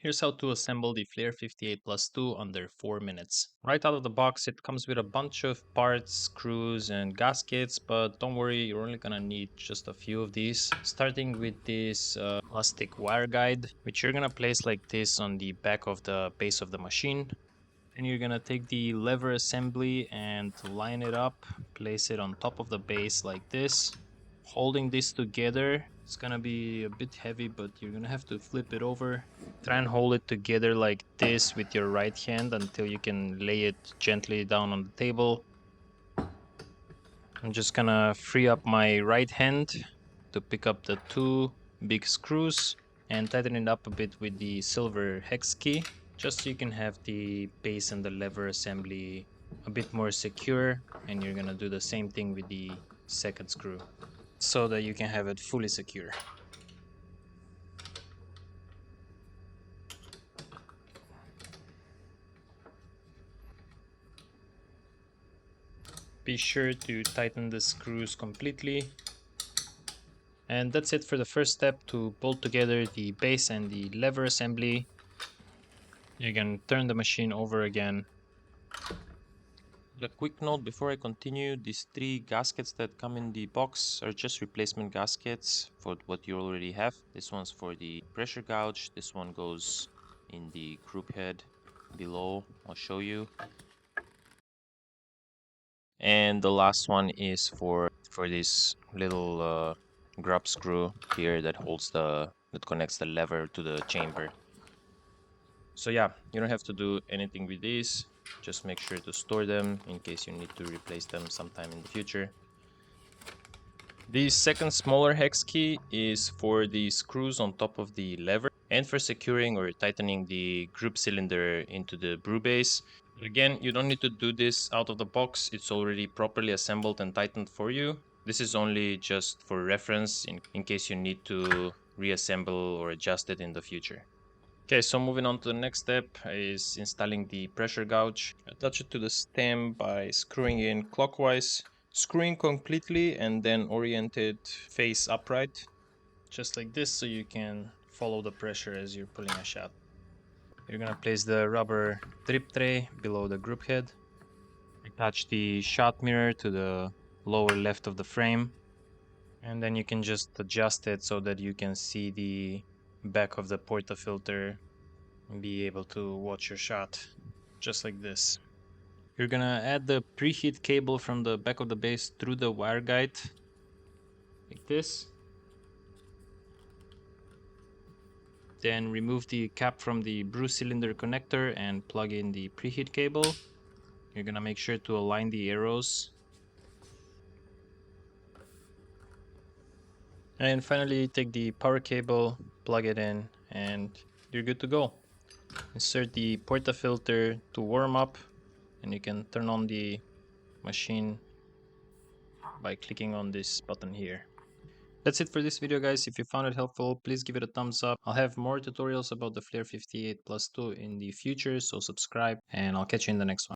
Here's how to assemble the Flair 58+2 under 4 minutes. Right out of the box, it comes with a bunch of parts, screws, and gaskets, but don't worry, you're only gonna need just a few of these. Starting with this plastic wire guide, which you're gonna place like this on the back of the base of the machine. Then you're gonna take the lever assembly and line it up, place it on top of the base like this. Holding this together, it's gonna be a bit heavy, but you're gonna have to flip it over. Try and hold it together like this with your right hand until you can lay it gently down on the table. I'm just gonna free up my right hand to pick up the two big screws and tighten it up a bit with the silver hex key, just so you can have the base and the lever assembly a bit more secure. And you're gonna do the same thing with the second screw so that you can have it fully secure. Be sure to tighten the screws completely. And that's it for the first step, to bolt together the base and the lever assembly. You can turn the machine over again. A quick note before I continue, these 3 gaskets that come in the box are just replacement gaskets for what you already have. This one's for the pressure gouge, this one goes in the group head below, I'll show you. And the last one is for this little grub screw here that connects the lever to the chamber. So yeah, you don't have to do anything with these. Just make sure to store them in case you need to replace them sometime in the future. The second smaller hex key is for the screws on top of the lever and for securing or tightening the group cylinder into the brew base. Again, you don't need to do this out of the box. It's already properly assembled and tightened for you. This is only just for reference in case you need to reassemble or adjust it in the future. Okay, so moving on to the next step is installing the pressure gouge. Attach it to the stem by screwing in clockwise, screwing completely and then orient it face upright, just like this, so you can follow the pressure as you're pulling a shot. You're gonna place the rubber drip tray below the group head. Attach the shot mirror to the lower left of the frame, and then you can just adjust it so that you can see the back of the portafilter and be able to watch your shot, just like this. You're gonna add the preheat cable from the back of the base through the wire guide, like this. Then remove the cap from the brew cylinder connector and plug in the preheat cable. You're gonna make sure to align the arrows. And finally, take the power cable, plug it in, and you're good to go. Insert the portafilter to warm up, and you can turn on the machine by clicking on this button here. That's it for this video, guys. If you found it helpful, please give it a thumbs up. I'll have more tutorials about the Flair 58+2 in the future, so subscribe, and I'll catch you in the next one.